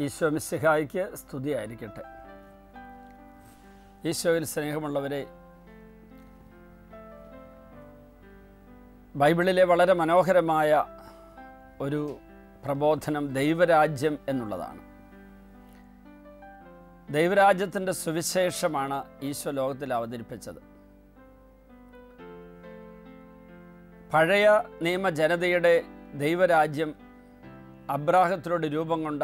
ഈശോ മിശിഹായ്ക്ക് സ്തുതിയായിരിക്കട്ടെ. ഈശോയിൽ സ്നേഹമുള്ളവരെ, ബൈബിളിലെ വളരെ മനോഹരമായ ഒരു പ്രബോധനം ദൈവരാജ്യം എന്നുള്ളതാണ്. ദൈവരാജ്യത്തിൻ്റെ സുവിശേഷമാണ് ഈശോ ലോകത്തിൽ അവതരിപ്പിച്ചത്. പഴയ നിയമ ജനതയുടെ ദൈവരാജ്യം, അബ്രാഹത്തിലൂടെ രൂപം കൊണ്ട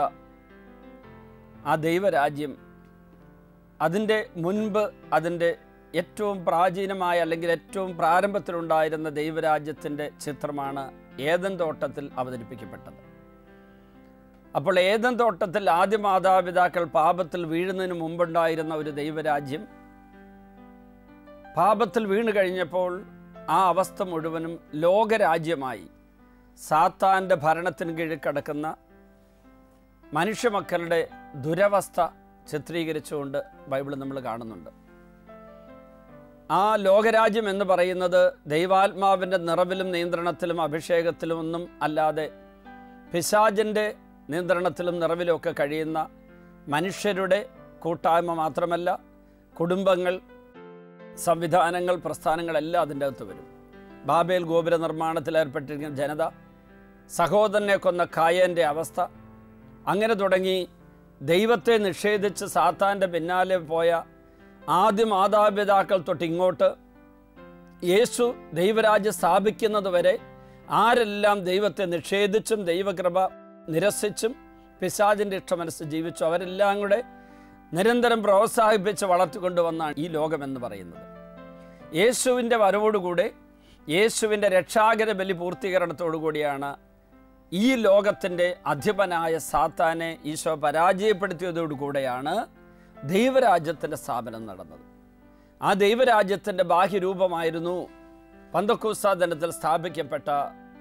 ആ ദൈവരാജ്യം, അതിൻ്റെ മുൻപ് അതിൻ്റെ ഏറ്റവും പ്രാചീനമായ അല്ലെങ്കിൽ ഏറ്റവും പ്രാരംഭത്തിലുണ്ടായിരുന്ന ദൈവരാജ്യത്തിൻ്റെ ചിത്രമാണ് ഏദൻ തോട്ടത്തിൽ അവതരിപ്പിക്കപ്പെട്ടത്. അപ്പോൾ ഏദൻ തോട്ടത്തിൽ ആദ്യ മാതാപിതാക്കൾ പാപത്തിൽ വീഴുന്നതിന് മുമ്പുണ്ടായിരുന്ന ഒരു ദൈവരാജ്യം, പാപത്തിൽ വീണു കഴിഞ്ഞപ്പോൾ ആ അവസ്ഥ മുഴുവനും ലോകരാജ്യമായി സാത്താൻ്റെ ഭരണത്തിന് കീഴിൽ കിടക്കുന്ന മനുഷ്യമക്കളുടെ ദുരവസ്ഥ ചിത്രീകരിച്ചുകൊണ്ട് ബൈബിൾ നമ്മൾ കാണുന്നുണ്ട്. ആ ലോകരാജ്യം എന്ന് പറയുന്നത് ദൈവാത്മാവിൻ്റെ നിറവിലും നിയന്ത്രണത്തിലും അഭിഷേകത്തിലും ഒന്നും അല്ലാതെ പിശാചിൻ്റെ നിയന്ത്രണത്തിലും നിറവിലുമൊക്കെ കഴിയുന്ന മനുഷ്യരുടെ കൂട്ടായ്മ മാത്രമല്ല, കുടുംബങ്ങൾ, സംവിധാനങ്ങൾ, പ്രസ്ഥാനങ്ങളെല്ലാം അതിൻ്റെ അകത്ത് വരും. ബാബേൽ ഗോപുര നിർമ്മാണത്തിൽ ഏർപ്പെട്ടിരിക്കുന്ന ജനത, സഹോദരനെ കൊന്ന കായേൻ്റെ അവസ്ഥ, അങ്ങനെ തുടങ്ങി ദൈവത്തെ നിഷേധിച്ച് സാത്താൻ്റെ പിന്നാലെ പോയ ആദ്യ മാതാപിതാക്കൾ തൊട്ട് ഇങ്ങോട്ട് യേശു ദൈവരാജ്യം സ്ഥാപിക്കുന്നത് വരെ ആരെല്ലാം ദൈവത്തെ നിഷേധിച്ചും ദൈവകൃപ നിരസിച്ചും പിശാചിൻ്റെ ഇഷ്ടമനസ്സ് ജീവിച്ചു, അവരെല്ലാം കൂടെ നിരന്തരം പ്രോത്സാഹിപ്പിച്ച് വളർത്തിക്കൊണ്ടുവന്നാണ് ഈ ലോകമെന്ന് പറയുന്നത്. യേശുവിൻ്റെ വരവോടുകൂടെ, യേശുവിൻ്റെ രക്ഷാകര ബലി പൂർത്തീകരണത്തോടുകൂടിയാണ് ഈ ലോകത്തിൻ്റെ അധിപനായ സാത്താനെ ഈശോ പരാജയപ്പെടുത്തിയതോടുകൂടെയാണ് ദൈവരാജ്യത്തിൻ്റെ സ്ഥാപനം നടന്നത്. ആ ദൈവരാജ്യത്തിൻ്റെ ബാഹ്യരൂപമായിരുന്നു പന്തക്കോസ്താ ദിനത്തിൽ സ്ഥാപിക്കപ്പെട്ട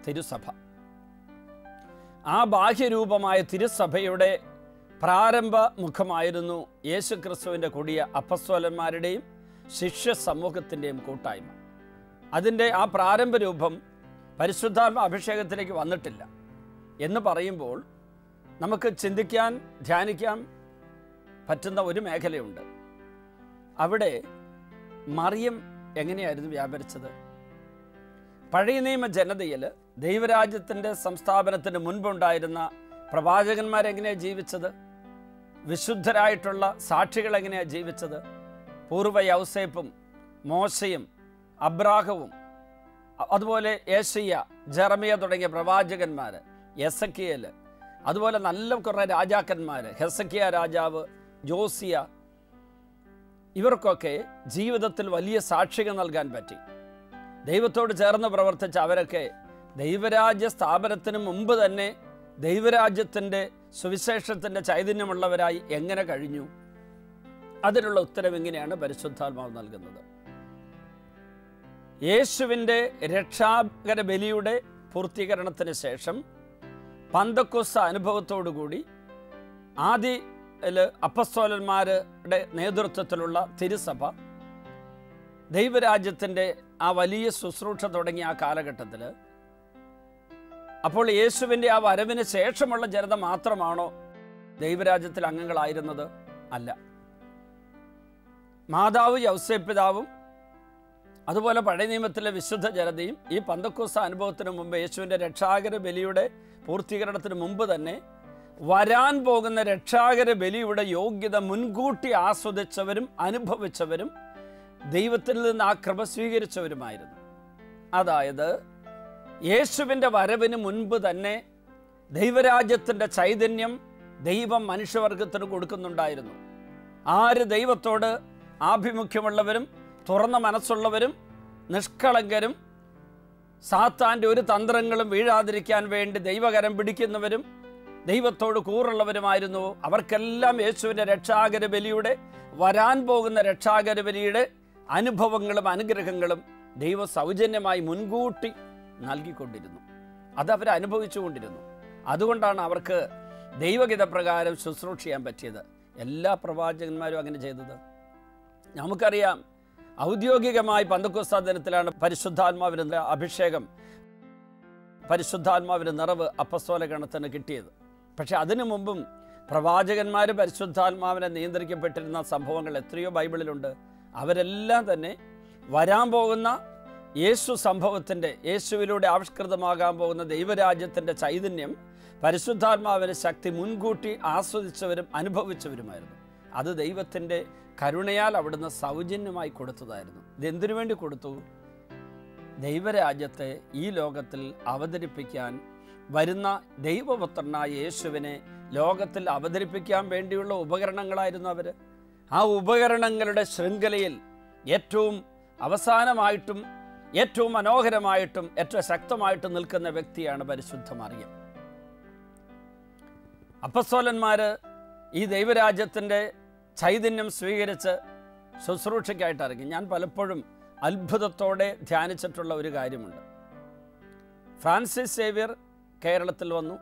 തിരുസഭ. ആ ബാഹ്യരൂപമായ തിരുസഭയുടെ പ്രാരംഭ മുഖമായിരുന്നു യേശു ക്രിസ്തുവിൻ്റെ കൊടിയ അപ്പസ്തോലന്മാരുടെയും ശിഷ്യ സമൂഹത്തിൻ്റെയും കൂട്ടായ്മ. അതിൻ്റെ ആ പ്രാരംഭ രൂപം പരിശുദ്ധാത്മ അഭിഷേകത്തിലേക്ക് വന്നിട്ടില്ല എന്ന് പറയുമ്പോൾ നമുക്ക് ചിന്തിക്കാൻ, ധ്യാനിക്കാൻ പറ്റുന്ന ഒരു മേഖലയുണ്ട്. അവിടെ മറിയം എങ്ങനെയായിരുന്നു വ്യാപരിച്ചത്? പഴയ നിയമ ജനതയിൽ ദൈവരാജ്യത്തിൻ്റെ സംസ്ഥാപനത്തിന് മുൻപുണ്ടായിരുന്ന പ്രവാചകന്മാരെങ്ങനെയാണ് ജീവിച്ചത്? വിശുദ്ധരായിട്ടുള്ള സാക്ഷികൾ എങ്ങനെയാണ് ജീവിച്ചത്? പൂർവ്വ യൗസേപ്പും മോശയും അബ്രാഹവും അതുപോലെ യേശയ്യ, ജെറമിയ തുടങ്ങിയ പ്രവാചകന്മാർ, എസക്കിയേൽ, അതുപോലെ നല്ല കുറേ രാജാക്കന്മാർ, ഹെസക്കിയ രാജാവ്, ജോസിയ, ഇവർക്കൊക്കെ ജീവിതത്തിൽ വലിയ സാക്ഷികൾ നൽകാൻ പറ്റി. ദൈവത്തോട് ചേർന്ന് പ്രവർത്തിച്ച അവരൊക്കെ ദൈവരാജ്യ സ്ഥാപനത്തിന് മുമ്പ് തന്നെ ദൈവരാജ്യത്തിൻ്റെ സുവിശേഷത്തിൻ്റെ ചൈതന്യമുള്ളവരായി എങ്ങനെ കഴിഞ്ഞു? അതിനുള്ള ഉത്തരം ഇങ്ങനെയാണ് പരിശുദ്ധാത്മാവ് നൽകുന്നത്. യേശുവിൻ്റെ രക്ഷാകര ബലിയുടെ പൂർത്തീകരണത്തിന് ശേഷം പന്തക്കോസ്ത അനുഭവത്തോടുകൂടി ആദ്യ അപ്പസ്തോലന്മാരുടെ നേതൃത്വത്തിലുള്ള തിരുസഭ ദൈവരാജ്യത്തിൻ്റെ ആ വലിയ ശുശ്രൂഷ തുടങ്ങിയ ആ കാലഘട്ടത്തിൽ, അപ്പോൾ യേശുവിൻ്റെ ആ വരവിന് ശേഷമുള്ള ജനത മാത്രമാണോ ദൈവരാജ്യത്തിൽ അംഗങ്ങളായിരുന്നത്? അല്ല. മാതാവ് യൗസേപ്പിതാവും അതുപോലെ പഴയ നിയമത്തിലെ വിശുദ്ധ ജനതയും ഈ പന്തക്കോസ്ത അനുഭവത്തിന് മുമ്പ്, യേശുവിൻ്റെ രക്ഷാകര ബലിയുടെ പൂർത്തീകരണത്തിന് മുമ്പ് തന്നെ വരാൻ പോകുന്ന രക്ഷാകര ബലിയുടെ യോഗ്യത മുൻകൂട്ടി ആസ്വദിച്ചവരും അനുഭവിച്ചവരും ദൈവത്തിൽ നിന്ന് ആ കൃപ സ്വീകരിച്ചവരുമായിരുന്നു. അതായത് യേശുവിൻ്റെ വരവിന് മുൻപ് തന്നെ ദൈവരാജ്യത്തിൻ്റെ ചൈതന്യം ദൈവം മനുഷ്യവർഗത്തിന് കൊടുക്കുന്നുണ്ടായിരുന്നു. ആര് ദൈവത്തോട് ആഭിമുഖ്യമുള്ളവരും തുറന്ന മനസ്സുള്ളവരും നിഷ്കളങ്കരും സാത്താൻ്റെ ഒരു തന്ത്രങ്ങളും വീഴാതിരിക്കാൻ വേണ്ടി ദൈവകരം പിടിക്കുന്നവരും ദൈവത്തോട് കൂറുള്ളവരുമായിരുന്നു, അവർക്കെല്ലാം യേശുവിൻ്റെ രക്ഷാകര ബലിയുടെ, വരാൻ പോകുന്ന രക്ഷാകര ബലിയുടെ അനുഭവങ്ങളും അനുഗ്രഹങ്ങളും ദൈവം സൗജന്യമായി മുൻകൂട്ടി നൽകിക്കൊണ്ടിരുന്നു. അതവർ അനുഭവിച്ചുകൊണ്ടിരുന്നു. അതുകൊണ്ടാണ് അവർക്ക് ദൈവഗീതപ്രകാരം ശുശ്രൂഷ ചെയ്യാൻ പറ്റിയത്. എല്ലാ പ്രവാചകന്മാരും അങ്ങനെ ചെയ്തത്. നമുക്കറിയാം, ഔദ്യോഗികമായി പന്തക്കോസ്താ ദിനത്തിലാണ് പരിശുദ്ധാത്മാവിൻ്റെ അഭിഷേകം, പരിശുദ്ധാത്മാവിൻ്റെ നിറവ് അപ്പസ്തോല ഗണത്തിന് കിട്ടിയത്. പക്ഷെ അതിനു മുമ്പും പ്രവാചകന്മാർ പരിശുദ്ധാത്മാവിനെ നിയന്ത്രിക്കപ്പെട്ടിരുന്ന സംഭവങ്ങൾ എത്രയോ ബൈബിളിലുണ്ട്. അവരെല്ലാം തന്നെ വരാൻ പോകുന്ന യേശു സംഭവത്തിൻ്റെ, യേശുവിലൂടെ ആവിഷ്കൃതമാകാൻ പോകുന്ന ദൈവരാജ്യത്തിൻ്റെ ചൈതന്യം, പരിശുദ്ധാത്മാവിൻ്റെ ശക്തി മുൻകൂട്ടി ആസ്വദിച്ചവരും അനുഭവിച്ചവരുമായിരുന്നു. അത് ദൈവത്തിൻ്റെ കരുണയാൽ അവിടുന്ന് സൗജന്യമായി കൊടുത്തതായിരുന്നു. ഇതെന്തിനു വേണ്ടി കൊടുത്തു? ദൈവരാജ്യത്തെ ഈ ലോകത്തിൽ അവതരിപ്പിക്കാൻ, വരുന്ന ദൈവപുത്രനായ യേശുവിനെ ലോകത്തിൽ അവതരിപ്പിക്കാൻ വേണ്ടിയുള്ള ഉപകരണങ്ങളായിരുന്നു അവർ. ആ ഉപകരണങ്ങളുടെ ശൃംഖലയിൽ ഏറ്റവും അവസാനമായിട്ടും ഏറ്റവും മനോഹരമായിട്ടും ഏറ്റവും ശക്തമായിട്ടും നിൽക്കുന്ന വ്യക്തിയാണ് പരിശുദ്ധ മറിയം. അപ്പസ്തോലന്മാർ ഈ ദൈവരാജ്യത്തിൻ്റെ ചൈതന്യം സ്വീകരിച്ച് ശുശ്രൂഷയ്ക്കായിട്ട് ഇറങ്ങി. ഞാൻ പലപ്പോഴും അത്ഭുതത്തോടെ ധ്യാനിച്ചിട്ടുള്ള ഒരു കാര്യമുണ്ട്. ഫ്രാൻസിസ് സേവ്യർ കേരളത്തിൽ വന്നു,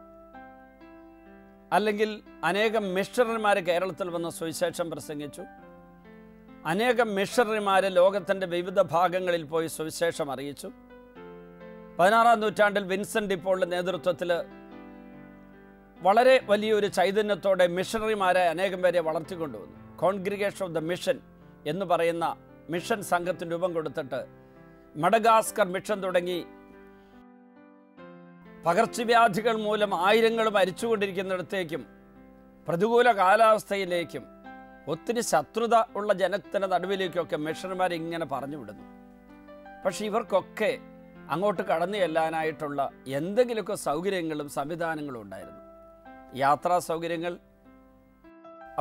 അല്ലെങ്കിൽ അനേകം മിഷണറിമാർ കേരളത്തിൽ വന്ന് സുവിശേഷം പ്രസംഗിച്ചു. അനേകം മിഷണറിമാർ ലോകത്തിൻ്റെ വിവിധ ഭാഗങ്ങളിൽ പോയി സുവിശേഷം അറിയിച്ചു. 16-ാം നൂറ്റാണ്ടിൽ വിൻസെൻ്റ് ഡിപ്പോളിൻ്റെ നേതൃത്വത്തിൽ വളരെ വലിയൊരു ചൈതന്യത്തോടെ മിഷണറിമാരെ അനേകം പേരെ വളർത്തിക്കൊണ്ടുവന്നു. കോൺഗ്രിഗേഷൻ ഓഫ് ദ മിഷൻ എന്ന് പറയുന്ന മിഷൻ സംഘത്തിന് രൂപം കൊടുത്തിട്ട് മഡഗാസ്കർ മിഷൻ തുടങ്ങി പകർച്ചവ്യാധികൾ മൂലം ആയിരങ്ങൾ മരിച്ചുകൊണ്ടിരിക്കുന്നിടത്തേക്കും പ്രതികൂല കാലാവസ്ഥയിലേക്കും ഒത്തിരി ശത്രുത ഉള്ള ജനത്തിൻ്റെ നടുവിലേക്കൊക്കെ മിഷണർമാർ ഇങ്ങനെ പറഞ്ഞു വിടുന്നു. പക്ഷെ ഇവർക്കൊക്കെ അങ്ങോട്ട് കടന്നു ചെല്ലാനായിട്ടുള്ള എന്തെങ്കിലുമൊക്കെ സൗകര്യങ്ങളും സംവിധാനങ്ങളും ഉണ്ടായിരുന്നു. യാത്രാ സൗകര്യങ്ങൾ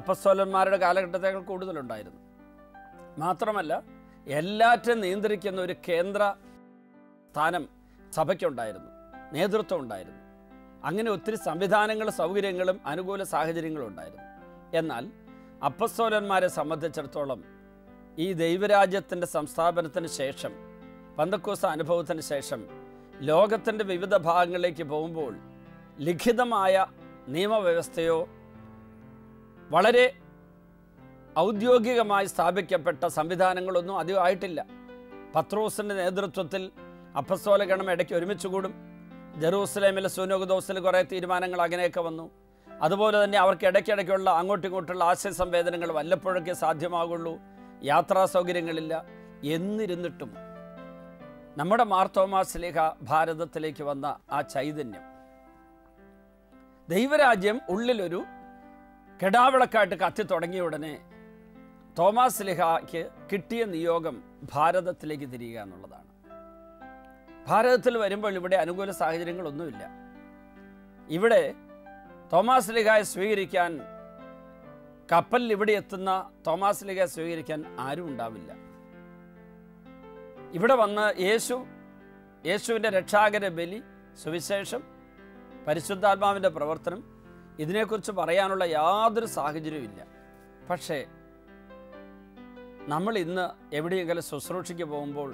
അപ്പസ്തോലന്മാരുടെ കാലഘട്ടത്തേക്കാൾ കൂടുതലുണ്ടായിരുന്നു. മാത്രമല്ല, എല്ലാറ്റും നിയന്ത്രിക്കുന്ന ഒരു കേന്ദ്ര സ്ഥാനം സഭയ്ക്കുണ്ടായിരുന്നു, നേതൃത്വം ഉണ്ടായിരുന്നു. അങ്ങനെ ഒത്തിരി സംവിധാനങ്ങളും സൗകര്യങ്ങളും അനുകൂല സാഹചര്യങ്ങളും ഉണ്ടായിരുന്നു. എന്നാൽ അപ്പസ്തോലന്മാരെ സംബന്ധിച്ചിടത്തോളം ഈ ദൈവരാജ്യത്തിൻ്റെ സംസ്ഥാപനത്തിന് ശേഷം, പെന്തക്കോസ്ത് അനുഭവത്തിന് ശേഷം ലോകത്തിൻ്റെ വിവിധ ഭാഗങ്ങളിലേക്ക് പോകുമ്പോൾ ലിഖിതമായ നിയമവ്യവസ്ഥയോ വളരെ ഔദ്യോഗികമായി സ്ഥാപിക്കപ്പെട്ട സംവിധാനങ്ങളൊന്നും അധികം ആയിട്ടില്ല. പത്രോസിൻ്റെ നേതൃത്വത്തിൽ അപ്പസ്തോലഗണം ഇടയ്ക്ക് ഒരുമിച്ച് കൂടും. ജെറൂസലേമിലെ സുനോഗ്ദോസിൽ കുറേ തീരുമാനങ്ങൾ അങ്ങനെയൊക്കെ വന്നു. അതുപോലെ തന്നെ അവർക്ക് ഇടയ്ക്കിടയ്ക്കുള്ള അങ്ങോട്ടും ഇങ്ങോട്ടുള്ള ആശയസംവേദനങ്ങൾ വല്ലപ്പോഴൊക്കെ സാധ്യമാകുള്ളൂ. യാത്രാ സൗകര്യങ്ങളില്ല. എന്നിരുന്നിട്ടും നമ്മുടെ മാർത്തോമാ ശ്ലീഹ ഭാരതത്തിലേക്ക് വന്ന ആ ചൈതന്യം, ദൈവരാജ്യം ഉള്ളിലൊരു കെടാവിളക്കായിട്ട് കത്തി തുടങ്ങിയ ഉടനെ തോമാസ് ശ്ലീഹായ്ക്ക് കിട്ടിയ നിയോഗം ഭാരതത്തിലേക്ക് തിരിയുക എന്നുള്ളതാണ്. ഭാരതത്തിൽ വരുമ്പോൾ ഇവിടെ അനുകൂല സാഹചര്യങ്ങളൊന്നുമില്ല. ഇവിടെ തോമാസ് ശ്ലീഹായെ സ്വീകരിക്കാൻ, കപ്പലിൽ ഇവിടെ എത്തുന്ന തോമാസ് ശ്ലീഹായെ സ്വീകരിക്കാൻ ആരും ഉണ്ടാവില്ല. ഇവിടെ വന്ന് യേശുവിൻ്റെ രക്ഷാകര ബലി, സുവിശേഷം, പരിശുദ്ധാത്മാവിൻ്റെ പ്രവർത്തനം, ഇതിനെക്കുറിച്ച് പറയാനുള്ള യാതൊരു സാഹചര്യവും ഇല്ല. പക്ഷേ നമ്മൾ ഇന്ന് എവിടെയെങ്കിലും ശുശ്രൂഷയ്ക്ക് പോകുമ്പോൾ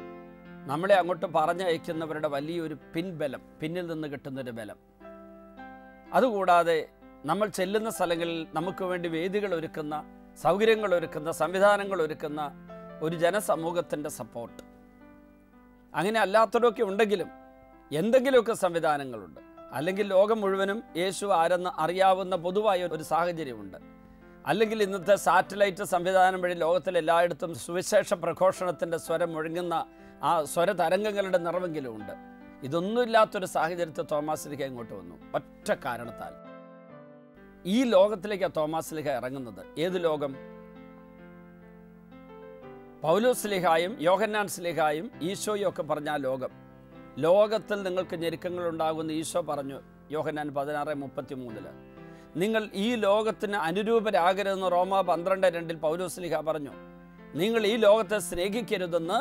നമ്മളെ അങ്ങോട്ട് പറഞ്ഞയക്കുന്നവരുടെ വലിയൊരു പിൻബലം, പിന്നിൽ നിന്ന് കിട്ടുന്നൊരു ബലം, അതുകൂടാതെ നമ്മൾ ചെല്ലുന്ന സ്ഥലങ്ങളിൽ നമുക്ക് വേണ്ടി വേദികൾ ഒരുക്കുന്ന, സൗകര്യങ്ങൾ ഒരുക്കുന്ന, സംവിധാനങ്ങൾ ഒരുക്കുന്ന ഒരു ജനസമൂഹത്തിൻ്റെ സപ്പോർട്ട്, അങ്ങനെ അല്ലാത്തതൊക്കെ ഉണ്ടെങ്കിലും എന്തെങ്കിലുമൊക്കെ സംവിധാനങ്ങളുണ്ട്. അല്ലെങ്കിൽ ലോകം മുഴുവനും യേശു ആരെന്ന് അറിയാവുന്ന പൊതുവായ ഒരു സാഹചര്യമുണ്ട്. അല്ലെങ്കിൽ ഇന്നത്തെ സാറ്റലൈറ്റ് സംവിധാനം വഴി ലോകത്തിലെല്ലായിടത്തും സുവിശേഷ പ്രഘോഷണത്തിൻ്റെ സ്വരം മുഴങ്ങുന്ന ആ സ്വരതരംഗങ്ങളുടെ നിറവെങ്കിലും ഉണ്ട്. ഇതൊന്നുമില്ലാത്തൊരു സാഹചര്യത്തിൽ തോമാസ് ശ്ലീഹ ഇങ്ങോട്ട് വന്നു. ഒറ്റ കാരണത്താൽ ഈ ലോകത്തിലേക്കാണ് തോമാസ് ശ്ലീഹ ഇറങ്ങുന്നത്. ഏത് ലോകം? പൗലോസ് ശ്ലീഹായും യോഹന്നാൻ ശ്ലീഹായും ഈശോയും ഒക്കെ പറഞ്ഞ ആ ലോകം. ലോകത്തിൽ നിങ്ങൾക്ക് ഞെരുക്കങ്ങളുണ്ടാകുമെന്ന് ഈശോ പറഞ്ഞു യോഹന്നാൻ 16:33. നിങ്ങൾ ഈ ലോകത്തിന് അനുരൂപരാകരുതെന്ന് റോമ 12:2 പൗലോസ് ശ്ലീഹ പറഞ്ഞു. നിങ്ങൾ ഈ ലോകത്തെ സ്നേഹിക്കരുതെന്ന്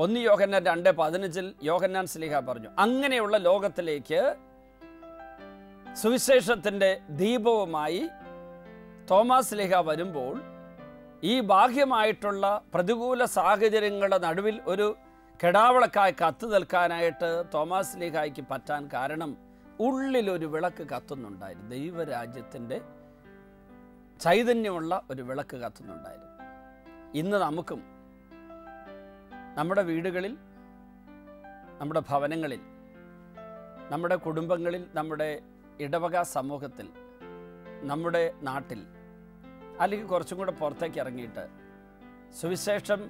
1 യോഹന്നാൻ 2:15 യോഹന്നാൻ ശ്ലീഹ പറഞ്ഞു. അങ്ങനെയുള്ള ലോകത്തിലേക്ക് സുവിശേഷത്തിൻ്റെ ദീപവുമായി തോമാസ് ശ്ലീഹ വരുമ്പോൾ ഈ ബാഹ്യമായിട്ടുള്ള പ്രതികൂല സാഹചര്യങ്ങളുടെ നടുവിൽ ഒരു കെടാവിളക്കായി കത്തു നിൽക്കാനായിട്ട് തോമാസ് ശ്ലീഹായ്ക്ക് പറ്റാൻ കാരണം ഉള്ളിലൊരു വിളക്ക് കത്തുന്നുണ്ടായിരുന്നു. ദൈവരാജ്യത്തിൻ്റെ ചൈതന്യമുള്ള ഒരു വിളക്ക് കത്തുന്നുണ്ടായിരുന്നു. ഇന്ന് നമുക്കും നമ്മുടെ വീടുകളിൽ, നമ്മുടെ ഭവനങ്ങളിൽ, നമ്മുടെ കുടുംബങ്ങളിൽ, നമ്മുടെ ഇടവക സമൂഹത്തിൽ നമ്മുടെ നാട്ടിൽ അല്ലെങ്കിൽ കുറച്ചും കൂടെ പുറത്തേക്ക് ഇറങ്ങിയിട്ട് സുവിശേഷം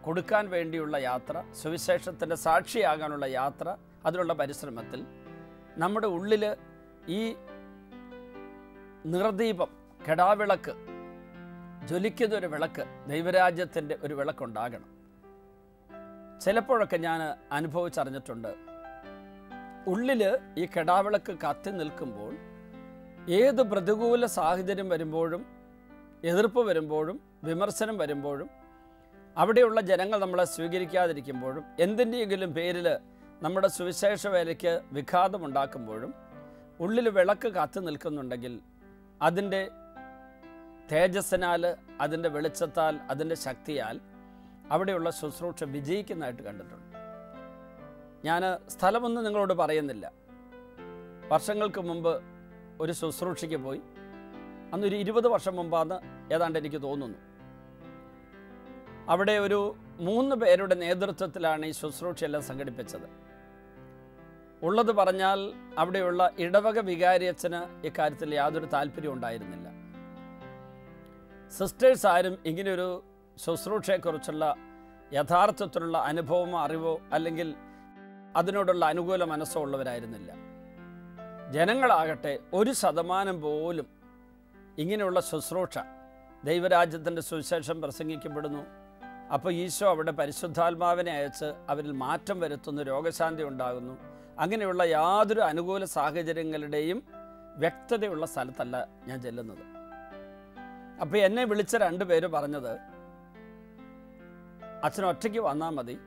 കൊടുക്കാൻ വേണ്ടിയുള്ള യാത്ര, സുവിശേഷത്തിൻ്റെ സാക്ഷിയാകാനുള്ള യാത്ര, അതിനുള്ള പരിശ്രമത്തിൽ നമ്മുടെ ഉള്ളിൽ ഈ നിറദീപം, കെടാവിളക്ക്, ജ്വലിക്കുന്നൊരു വിളക്ക്, ദൈവരാജ്യത്തിൻ്റെ ഒരു വിളക്കുണ്ടാകണം. ചിലപ്പോഴൊക്കെ ഞാൻ അനുഭവിച്ചറിഞ്ഞിട്ടുണ്ട്, ഉള്ളിൽ ഈ കെടാവിളക്ക് കത്തി നിൽക്കുമ്പോൾ ഏത് പ്രതികൂല സാഹചര്യം വരുമ്പോഴും, എതിർപ്പ് വരുമ്പോഴും, വിമർശനം വരുമ്പോഴും, അവിടെയുള്ള ജനങ്ങൾ നമ്മളെ സ്വീകരിക്കാതിരിക്കുമ്പോഴും, എന്തിൻ്റെയെങ്കിലും പേരിൽ നമ്മുടെ സുവിശേഷ വേലയ്ക്ക് വിഘാതമുണ്ടാക്കുമ്പോഴും ഉള്ളിൽ വിളക്ക് കത്തി നിൽക്കുന്നുണ്ടെങ്കിൽ അതിൻ്റെ തേജസ്സിനാൽ, അതിൻ്റെ വെളിച്ചത്താൽ, അതിൻ്റെ ശക്തിയാൽ അവിടെയുള്ള ശുശ്രൂഷ വിജയിക്കുന്നതായിട്ട് കണ്ടിട്ടുണ്ട്. ഞാൻ സ്ഥലമൊന്നും നിങ്ങളോട് പറയുന്നില്ല. വർഷങ്ങൾക്ക് മുമ്പ് ഒരു ശുശ്രൂഷയ്ക്ക് പോയി. അന്നൊരു 20 വർഷം മുമ്പാണ് ഏതാണ്ട് എനിക്ക് തോന്നുന്നു. അവിടെ ഒരു 3 പേരുടെ നേതൃത്വത്തിലാണ് ഈ ശുശ്രൂഷയെല്ലാം സംഘടിപ്പിച്ചത്. ഉള്ളത് പറഞ്ഞാൽ അവിടെയുള്ള ഇടവക വികാരിയച്ഛന് ഇക്കാര്യത്തിൽ യാതൊരു താല്പര്യം ഉണ്ടായിരുന്നില്ല. സിസ്റ്റേഴ്സ് ആരും ഇങ്ങനെയൊരു ശുശ്രൂഷയെക്കുറിച്ചുള്ള യഥാർത്ഥത്തിലുള്ള അനുഭവമോ അറിവോ അല്ലെങ്കിൽ അതിനോടുള്ള അനുകൂല മനസ്സോ ഉള്ളവരായിരുന്നില്ല. ജനങ്ങളാകട്ടെ 1% പോലും ഇങ്ങനെയുള്ള ശുശ്രൂഷ, ദൈവരാജ്യത്തിൻ്റെ സുവിശേഷം പ്രസംഗിക്കപ്പെടുന്നു, അപ്പോൾ ഈശോ അവിടെ പരിശുദ്ധാത്മാവിനെ അയച്ച് അവരിൽ മാറ്റം വരുത്തുന്നു, രോഗശാന്തി ഉണ്ടാകുന്നു, അങ്ങനെയുള്ള യാതൊരു അനുകൂല സാഹചര്യങ്ങളുടെയും വ്യക്തതയുള്ള സ്ഥലത്തല്ല ഞാൻ ചെല്ലുന്നത്. അപ്പോൾ എന്നെ വിളിച്ച 2 പേര് പറഞ്ഞത്, അച്ഛൻ ഒറ്റയ്ക്ക് വന്നാൽ മതി,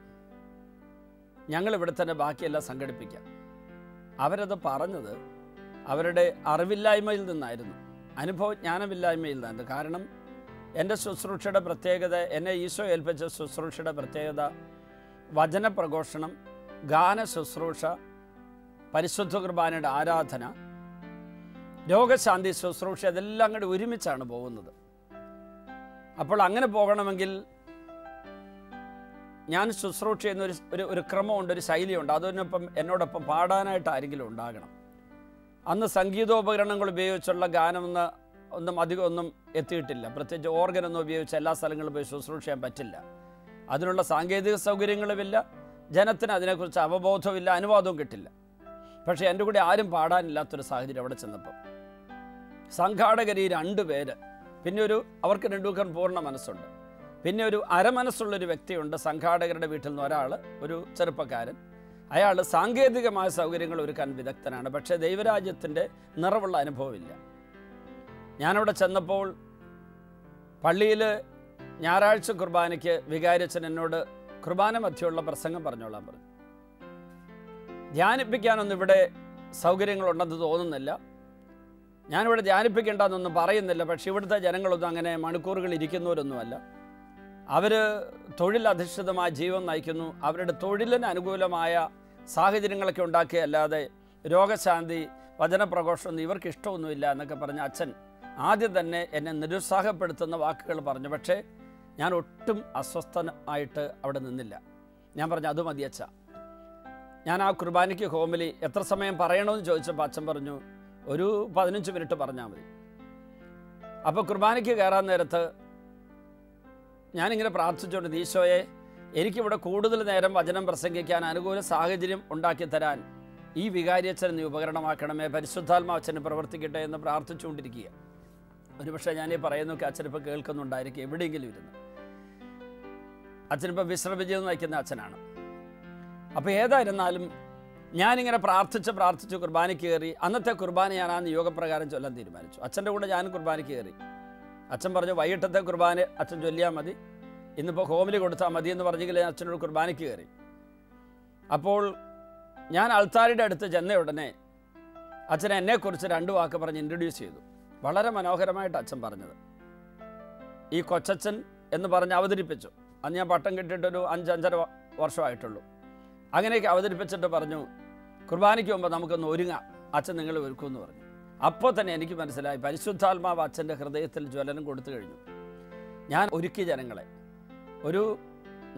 ഞങ്ങളിവിടെ തന്നെ ബാക്കിയെല്ലാം സംഘടിപ്പിക്കാം. അവരത് പറഞ്ഞത് അവരുടെ അറിവില്ലായ്മയിൽ നിന്നായിരുന്നു, അനുഭവജ്ഞാനമില്ലായ്മയിൽ നിന്നായിരുന്നു. കാരണം എൻ്റെ ശുശ്രൂഷയുടെ പ്രത്യേകത, എന്നെ ഈശോ ഏൽപ്പിച്ച ശുശ്രൂഷയുടെ പ്രത്യേകത വചനപ്രഘോഷണം, ഗാന ശുശ്രൂഷ, പരിശുദ്ധ കുർബാനയുടെ ആരാധന, രോഗശാന്തി ശുശ്രൂഷ, അതെല്ലാം കൂടി ഒരുമിച്ചാണ് പോകുന്നത്. അപ്പോൾ അങ്ങനെ പോകണമെങ്കിൽ ഞാൻ ശുശ്രൂഷ ചെയ്യുന്ന ഒരു ക്രമമുണ്ട്, ഒരു ശൈലിയുണ്ട്. അതിനൊപ്പം എന്നോടൊപ്പം പാടാനായിട്ട് ആരെങ്കിലും ഉണ്ടാകണം. അന്ന് സംഗീതോപകരണങ്ങൾ ഉപയോഗിച്ചുള്ള ഒന്നും അധികം എത്തിയിട്ടില്ല. പ്രത്യേകിച്ച് ഓർഗനൊന്നും ഉപയോഗിച്ച് എല്ലാ സ്ഥലങ്ങളിലും പോയി ശുശ്രൂഷ ചെയ്യാൻ പറ്റില്ല. അതിനുള്ള സാങ്കേതിക സൗകര്യങ്ങളുമില്ല, ജനത്തിന് അതിനെക്കുറിച്ച് അവബോധമില്ല, അനുവാദവും കിട്ടില്ല. പക്ഷേ എൻ്റെ കൂടെ ആരും പാടാനില്ലാത്തൊരു സാഹചര്യം അവിടെ ചെന്നപ്പം സംഘാടകർ ഈ 2 പേര്, പിന്നെ അവർക്ക് 2 പേർക്കും പൂർണ്ണ മനസ്സുണ്ട്, പിന്നെ ഒരു അരമനസ്സുള്ളൊരു വ്യക്തിയുണ്ട്. സംഘാടകരുടെ വീട്ടിൽ നിന്ന് ഒരാൾ, ഒരു ചെറുപ്പക്കാരൻ, അയാൾ സാങ്കേതികമായ സൗകര്യങ്ങൾ ഒരുക്കാൻ വിദഗ്ധനാണ്. പക്ഷേ ദൈവരാജ്യത്തിൻ്റെ നിറവുള്ള അനുഭവമില്ല. ഞാനവിടെ ചെന്നപ്പോൾ പള്ളിയിൽ ഞായറാഴ്ച കുർബാനയ്ക്ക് വികാരിയച്ഛൻ എന്നോട് കുർബാന മധ്യമുള്ള പ്രസംഗം പറഞ്ഞോളാൻ പറഞ്ഞു. ധ്യാനിപ്പിക്കാനൊന്നും ഇവിടെ സൗകര്യങ്ങളുണ്ടെന്ന് തോന്നുന്നില്ല, ഞാനിവിടെ ധ്യാനിപ്പിക്കേണ്ടെന്നൊന്നും പറയുന്നില്ല. പക്ഷേ ഇവിടുത്തെ ജനങ്ങളൊന്നും അങ്ങനെ മണിക്കൂറുകൾ ഇരിക്കുന്നവരൊന്നുമല്ല. അവർ തൊഴിലധിഷ്ഠിതമായ ജീവൻ നയിക്കുന്നു. അവരുടെ തൊഴിലിന് അനുകൂലമായ സാഹചര്യങ്ങളൊക്കെ ഉണ്ടാക്കിയല്ലാതെ രോഗശാന്തി, വചനപ്രഘോഷമൊന്നും ഇവർക്ക് ഇഷ്ടമൊന്നുമില്ല എന്നൊക്കെ പറഞ്ഞ് അച്ഛൻ ആദ്യം തന്നെ എന്നെ നിരുത്സാഹപ്പെടുത്തുന്ന വാക്കുകൾ പറഞ്ഞു. പക്ഷേ ഞാൻ ഒട്ടും അസ്വസ്ഥനായിട്ട് അവിടെ നിന്നില്ല. ഞാൻ പറഞ്ഞു, അത് മതി അച്ഛ. ഞാൻ ആ കുർബാനയ്ക്ക് ഹോമിലി എത്ര സമയം പറയണമെന്ന് ചോദിച്ചപ്പോൾ അച്ഛൻ പറഞ്ഞു, ഒരു 15 മിനിറ്റ് പറഞ്ഞാൽ മതി. അപ്പോൾ കുർബാനയ്ക്ക് കയറാൻ നേരത്ത് ഞാനിങ്ങനെ പ്രാർത്ഥിച്ചുകൊണ്ട്, ഈശോയെ, എനിക്കിവിടെ കൂടുതൽ നേരം വചനം പ്രസംഗിക്കാൻ അനുകൂല സാഹചര്യം ഉണ്ടാക്കി തരാൻ ഈ വികാരിയച്ഛൻ നീ ഉപകരണമാക്കണമേ, പരിശുദ്ധാത്മാവച്ഛന് പ്രവർത്തിക്കട്ടെ എന്ന് പ്രാർത്ഥിച്ചുകൊണ്ടിരിക്കുക. ഒരുപക്ഷെ ഞാനീ പറയുന്നൊക്കെ അച്ഛനിപ്പോൾ കേൾക്കുന്നുണ്ടായിരിക്കും, എവിടെയെങ്കിലും ഇരുന്ന്. അച്ഛനിപ്പോൾ വിശ്രമജീവിതം നയിക്കുന്ന അച്ഛനാണ്. അപ്പോൾ ഏതായിരുന്നാലും ഞാനിങ്ങനെ പ്രാർത്ഥിച്ച് കുർബാനയ്ക്ക് കയറി. അന്നത്തെ കുർബാന ഞാൻ ആ നിയോഗപ്രകാരം ചൊല്ലാൻ തീരുമാനിച്ചു. അച്ഛൻ്റെ കൂടെ ഞാൻ കുർബാനയ്ക്ക് കയറി. അച്ഛൻ പറഞ്ഞു, വൈകിട്ടത്തെ കുർബാന അച്ഛൻ ചൊല്ലിയാൽ മതി, ഇന്നിപ്പോൾ ഹോമിലി കൊടുത്താൽ മതി എന്ന് പറഞ്ഞെങ്കിൽ അച്ഛനോട് കുർബാനയ്ക്ക് കയറി. അപ്പോൾ ഞാൻ അൾത്താരിയുടെ അടുത്ത് ചെന്ന ഉടനെ അച്ഛൻ എന്നെക്കുറിച്ച് 2 വാക്ക് പറഞ്ഞ് ഇൻട്രൊഡ്യൂസ് ചെയ്തു. വളരെ മനോഹരമായിട്ട് അച്ഛൻ പറഞ്ഞത്. ഈ കൊച്ചച്ഛൻ എന്ന് പറഞ്ഞ് അവതരിപ്പിച്ചു. അന്ന് ഞാൻ പട്ടം കിട്ടിയിട്ടൊരു 5-5.5 വർഷമായിട്ടുള്ളൂ. അങ്ങനെയൊക്കെ അവതരിപ്പിച്ചിട്ട് പറഞ്ഞു, കുർബാനയ്ക്ക് മുമ്പ് നമുക്കൊന്ന് ഒരുങ്ങാം, അച്ഛൻ നിങ്ങൾ ഒരുക്കുമെന്ന് പറഞ്ഞു. അപ്പോൾ തന്നെ എനിക്ക് മനസ്സിലായി, പരിശുദ്ധാത്മാവ് അച്ഛൻ്റെ ഹൃദയത്തിൽ ജ്വലനം കൊടുത്തു കഴിഞ്ഞു. ഞാൻ ഒരുക്കി ജനങ്ങളെ. ഒരു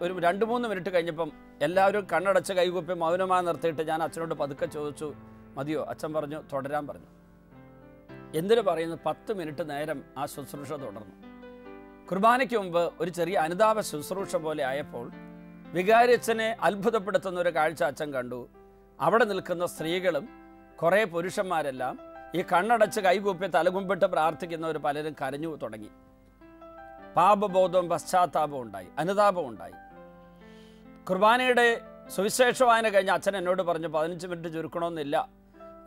2-3 മിനിറ്റ് കഴിഞ്ഞപ്പം എല്ലാവരും കണ്ണടച്ച് കൈകുപ്പി മൗനമായി നിർത്തിയിട്ട് ഞാൻ അച്ഛനോട് പതുക്കെ ചോദിച്ചു, മതിയോ? അച്ഛൻ പറഞ്ഞു, തുടരാൻ പറഞ്ഞു. എന്തിനു പറയുന്നു, 10 മിനിറ്റ് നേരം ആ ശുശ്രൂഷ തുടർന്നു. കുർബാനയ്ക്ക് മുമ്പ് ഒരു ചെറിയ അനുതാപ ശുശ്രൂഷ പോലെ ആയപ്പോൾ വികാരിയച്ഛനെ അത്ഭുതപ്പെടുത്തുന്ന ഒരു കാഴ്ച അച്ഛൻ കണ്ടു. അവിടെ നിൽക്കുന്ന സ്ത്രീകളും കുറേ പുരുഷന്മാരെല്ലാം ഈ കണ്ണടച്ച് കൈകൂപ്പി തലകുമ്പിട്ട് പ്രാർത്ഥിക്കുന്നവർ പലരും കരഞ്ഞു തുടങ്ങി. പാപബോധവും പശ്ചാത്താപവും ഉണ്ടായി, അനുതാപവും ഉണ്ടായി. കുർബാനയുടെ സുവിശേഷ വായന കഴിഞ്ഞ് അച്ഛൻ എന്നോട് പറഞ്ഞു 15 മിനിറ്റ് ചുരുക്കണമെന്നില്ല,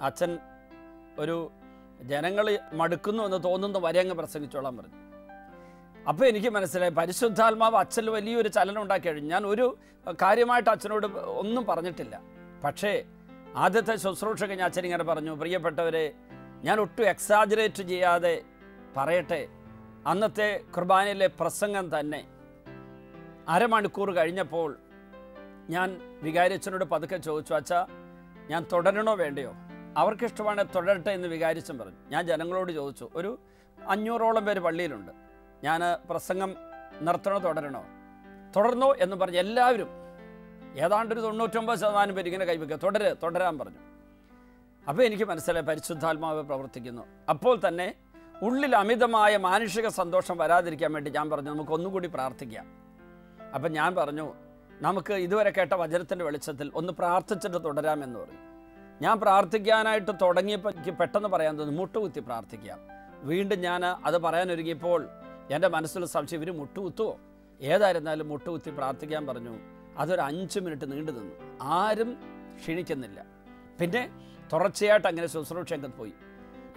അച്ഛൻ ഒരു ജനങ്ങൾ മടുക്കുന്നു എന്ന് തോന്നുന്ന വരെ അങ്ങ് പ്രസംഗിച്ചോളാൻ പറഞ്ഞു. അപ്പോൾ എനിക്ക് മനസ്സിലായി പരിശുദ്ധാത്മാവ് അച്ഛൻ വലിയൊരു ചലനം ഉണ്ടാക്കി കഴിഞ്ഞു. ഞാൻ ഒരു കാര്യമായിട്ട് അച്ഛനോട് ഒന്നും പറഞ്ഞിട്ടില്ല. പക്ഷേ ആദ്യത്തെ ശുശ്രൂഷ കഴിഞ്ഞ് അച്ഛൻ ഇങ്ങനെ പറഞ്ഞു, പ്രിയപ്പെട്ടവരെ, ഞാൻ ഒട്ടും എക്സാജറേറ്റ് ചെയ്യാതെ പറയട്ടെ, അന്നത്തെ കുർബാനയിലെ പ്രസംഗം തന്നെ അരമണിക്കൂർ കഴിഞ്ഞപ്പോൾ ഞാൻ വികാരിയച്ഛനോട് പതുക്കെ ചോദിച്ചു, അച്ഛാ ഞാൻ തുടരണോ വേണ്ടയോ? അവർക്കിഷ്ടമാണെങ്കിൽ തുടരട്ടെ എന്ന് വികാരിച്ചൻ പറഞ്ഞു. ഞാൻ ജനങ്ങളോട് ചോദിച്ചു, ഒരു 500ഓളം പേര് പള്ളിയിലുണ്ട്, ഞാൻ പ്രസംഗം നിർത്തണോ തുടരണോ? തുടർന്നോ എന്ന് പറഞ്ഞ് എല്ലാവരും ഏതാണ്ടൊരു 99% പേര് ഇങ്ങനെ കൈവയ്ക്കുക, തുടരാൻ പറഞ്ഞു. അപ്പോൾ എനിക്ക് മനസ്സിലായി പരിശുദ്ധാത്മാവ് പ്രവർത്തിക്കുന്നു. അപ്പോൾ തന്നെ ഉള്ളിൽ അമിതമായ മാനുഷിക സന്തോഷം വരാതിരിക്കാൻ വേണ്ടി ഞാൻ പറഞ്ഞു, നമുക്ക് ഒന്നുകൂടി പ്രാർത്ഥിക്കാം. അപ്പം ഞാൻ പറഞ്ഞു, നമുക്ക് ഇതുവരെ കേട്ട വചനത്തിൻ്റെ വെളിച്ചത്തിൽ ഒന്ന് പ്രാർത്ഥിച്ചിട്ട് തുടരാമെന്ന് പറഞ്ഞു. ഞാൻ പ്രാർത്ഥിക്കാനായിട്ട് തുടങ്ങിയപ്പോൾ എനിക്ക് പെട്ടെന്ന് പറയാൻ തോന്നി, മുട്ടുകുത്തി പ്രാർത്ഥിക്കാം. വീണ്ടും ഞാൻ അത് പറയാനൊരുങ്ങിയപ്പോൾ എൻ്റെ മനസ്സിൽ സംശയം, ഇവർ മുട്ടുകുത്തുമോ? ഏതായിരുന്നാലും മുട്ടുകുത്തി പ്രാർത്ഥിക്കാൻ പറഞ്ഞു. അതൊരു 5 മിനിറ്റ് നീണ്ടു നിന്നു. ആരും ക്ഷീണിക്കുന്നില്ല. പിന്നെ തുടർച്ചയായിട്ട് അങ്ങനെ ശുശ്രൂഷയ്ക്ക് പോയി.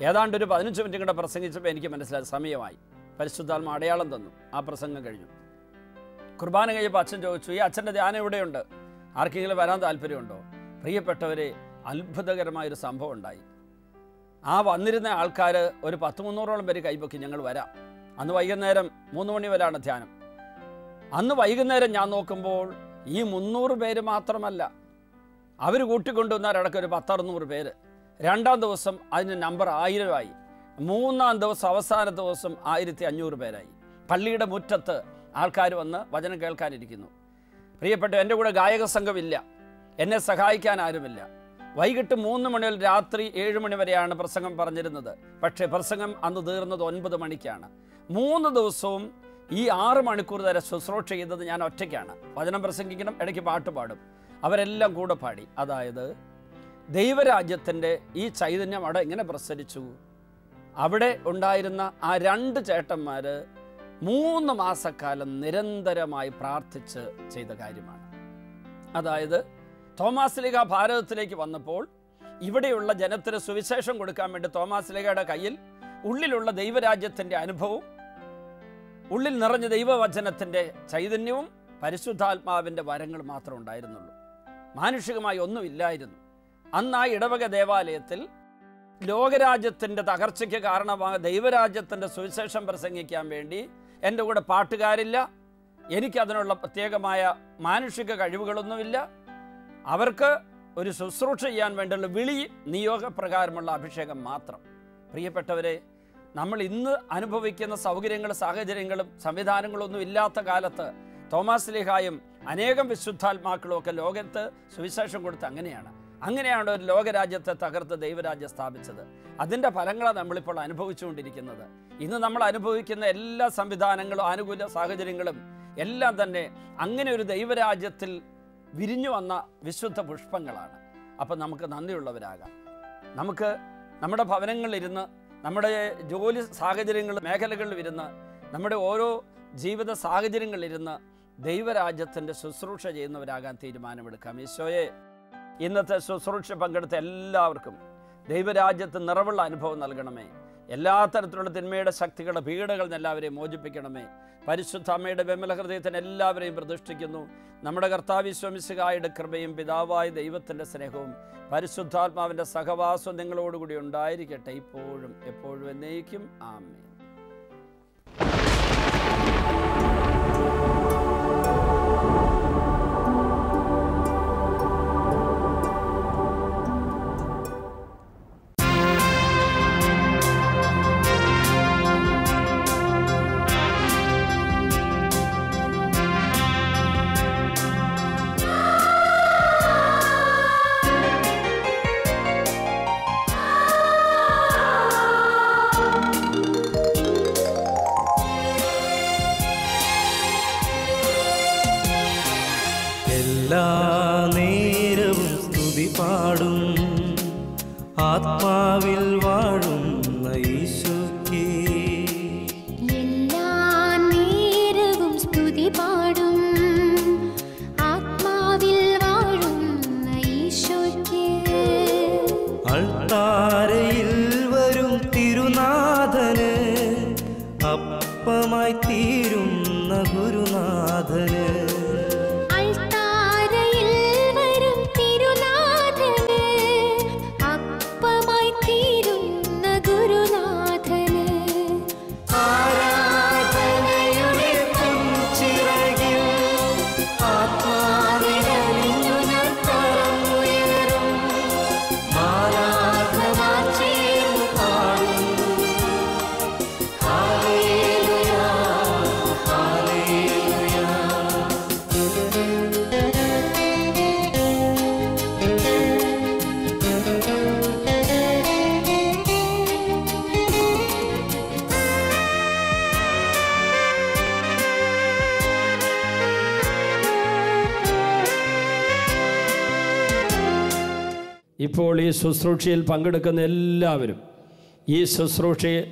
ഏതാണ്ട് ഒരു 15 മിനിറ്റ് കൂടെ പ്രസംഗിച്ചപ്പോൾ എനിക്ക് മനസ്സിലായി സമയമായി. പരിശുദ്ധാത്മ അടയാളം തന്നു. ആ പ്രസംഗം കഴിഞ്ഞു. കുർബാന കഴിഞ്ഞപ്പോൾ അച്ഛൻ ചോദിച്ചു, ഈ അച്ഛൻ്റെ ധ്യാനം ഇവിടെയുണ്ട്, ആർക്കെങ്കിലും വരാൻ താല്പര്യമുണ്ടോ? പ്രിയപ്പെട്ടവരെ, അത്ഭുതകരമായൊരു സംഭവം ഉണ്ടായി. ആ വന്നിരുന്ന ആൾക്കാർ ഒരു 100-300ഓളം പേര് കൈപൊക്കി, ഞങ്ങൾ വരാം. അന്ന് വൈകുന്നേരം 3 മണി വരെയാണ് ധ്യാനം. അന്ന് വൈകുന്നേരം ഞാൻ നോക്കുമ്പോൾ ഈ 300 പേര് മാത്രമല്ല, അവർ കൂട്ടിക്കൊണ്ടുവന്നവരടക്കം ഒരു 10-600 പേര്. 2-ാം ദിവസം അതിന് നമ്പർ 1000 ആയി. 3-ാം ദിവസം അവസാന ദിവസം 1500 പേരായി. പള്ളിയുടെ മുറ്റത്ത് ആൾക്കാർ വന്ന് വചനം കേൾക്കാനിരിക്കുന്നു. പ്രിയപ്പെട്ട, എൻ്റെ കൂടെ ഗായക സംഘമില്ല, എന്നെ സഹായിക്കാൻ ആരുമില്ല. വൈകിട്ട് 3 മണി മുതൽ രാത്രി 7 മണി വരെയാണ് പ്രസംഗം പറഞ്ഞിരുന്നത്. പക്ഷേ പ്രസംഗം അന്ന് തീർന്നത് 9 മണിക്കാണ്. 3 ദിവസവും ഈ 6 മണിക്കൂർ വരെ ശുശ്രൂഷ ചെയ്തത് ഞാൻ ഒറ്റയ്ക്കാണ്. വചനം പ്രസംഗിക്കണം, ഇടയ്ക്ക് പാട്ട് പാടും. അവരെല്ലാം കൂടെ പാടി. അതായത് ദൈവരാജ്യത്തിൻ്റെ ഈ ചൈതന്യം അവിടെ എങ്ങനെ പ്രസരിച്ചു? അവിടെ ഉണ്ടായിരുന്ന ആ 2 ചേട്ടന്മാർ 3 മാസക്കാലം നിരന്തരമായി പ്രാർത്ഥിച്ച് ചെയ്ത കാര്യമാണ്. അതായത് തോമാസ് ലീഗ ഭാരതത്തിലേക്ക് വന്നപ്പോൾ ഇവിടെയുള്ള ജനത്തിന് സുവിശേഷം കൊടുക്കാൻ വേണ്ടി തോമാസ് ലീഗയുടെ കയ്യിൽ ഉള്ളിലുള്ള ദൈവരാജ്യത്തിൻ്റെ അനുഭവവും ഉള്ളിൽ നിറഞ്ഞ ദൈവവചനത്തിൻ്റെ ചൈതന്യവും പരിശുദ്ധാത്മാവിൻ്റെ വരങ്ങൾ മാത്രം ഉണ്ടായിരുന്നുള്ളൂ. മാനുഷികമായി ഒന്നുമില്ലായിരുന്നു. അന്ന് ആ ഇടവക ദേവാലയത്തിൽ ലോകരാജ്യത്തിൻ്റെ തകർച്ചയ്ക്ക് കാരണമായ ദൈവരാജ്യത്തിൻ്റെ സുവിശേഷം പ്രസംഗിക്കാൻ വേണ്ടി എൻ്റെ കൂടെ പാട്ടുകാരില്ല, എനിക്കതിനുള്ള പ്രത്യേകമായ മാനുഷിക കഴിവുകളൊന്നുമില്ല. അവർക്ക് ഒരു ശുശ്രൂഷ ചെയ്യാൻ വേണ്ടിയുള്ള വിളി, നിയോഗപ്രകാരമുള്ള അഭിഷേകം മാത്രം. പ്രിയപ്പെട്ടവരെ, നമ്മൾ ഇന്ന് അനുഭവിക്കുന്ന സൗകര്യങ്ങളും സാഹചര്യങ്ങളും സംവിധാനങ്ങളൊന്നും ഇല്ലാത്ത കാലത്ത് തോമാസ് ലീഹായും അനേകം വിശുദ്ധാത്മാക്കളും ഒക്കെ ലോകത്ത് സുവിശേഷം കൊടുത്ത് അങ്ങനെയാണ് ഒരു ലോകരാജ്യത്തെ തകർത്ത് ദൈവരാജ്യം സ്ഥാപിച്ചത്. അതിൻ്റെ ഫലങ്ങളാണ് നമ്മളിപ്പോൾ അനുഭവിച്ചുകൊണ്ടിരിക്കുന്നത്. ഇന്ന് നമ്മൾ അനുഭവിക്കുന്ന എല്ലാ സംവിധാനങ്ങളും അനുകൂല സാഹചര്യങ്ങളും എല്ലാം തന്നെ അങ്ങനെ ഒരു ദൈവരാജ്യത്തിൽ വിരിഞ്ഞു വന്ന വിശുദ്ധ പുഷ്പങ്ങളാണ്. അപ്പം നമുക്ക് നന്ദിയുള്ളവരാകാം. നമുക്ക് നമ്മുടെ ഭവനങ്ങളിലിരുന്ന്, നമ്മുടെ ജോലി സാഹചര്യങ്ങൾ മേഖലകളിലിരുന്ന്, നമ്മുടെ ഓരോ ജീവിത സാഹചര്യങ്ങളിലിരുന്ന് ദൈവരാജ്യത്തിൻ്റെ ശുശ്രൂഷ ചെയ്യുന്നവരാകാൻ തീരുമാനമെടുക്കാം. ഈശോയെ, ഇന്നത്തെ ശുശ്രൂഷ പങ്കെടുത്ത എല്ലാവർക്കും ദൈവരാജ്യത്ത് നിറവുള്ള അനുഭവം നൽകണമേ. എല്ലാ തരത്തിലുള്ള തിന്മയുടെ ശക്തികളുടെ പീഡകളിൽ നിന്ന് എല്ലാവരെയും മോചിപ്പിക്കണമേ. പരിശുദ്ധ അമ്മയുടെ വിമല ഹൃദയത്തിന് എല്ലാവരെയും പ്രതിഷ്ഠിക്കുന്നു. നമ്മുടെ കർത്താവ് ഈശോ മിശിഹായുടെ കൃപയും പിതാവായ ദൈവത്തിൻ്റെ സ്നേഹവും പരിശുദ്ധാത്മാവിൻ്റെ സഹവാസവും നിങ്ങളോടുകൂടി ഉണ്ടായിരിക്കട്ടെ, ഇപ്പോഴും എപ്പോഴും എന്നേക്കും. ആമേൻ. ഇപ്പോൾ ഈ ശുശ്രൂഷയിൽ പങ്കെടുക്കുന്ന എല്ലാവരും, ഈ ശുശ്രൂഷയെ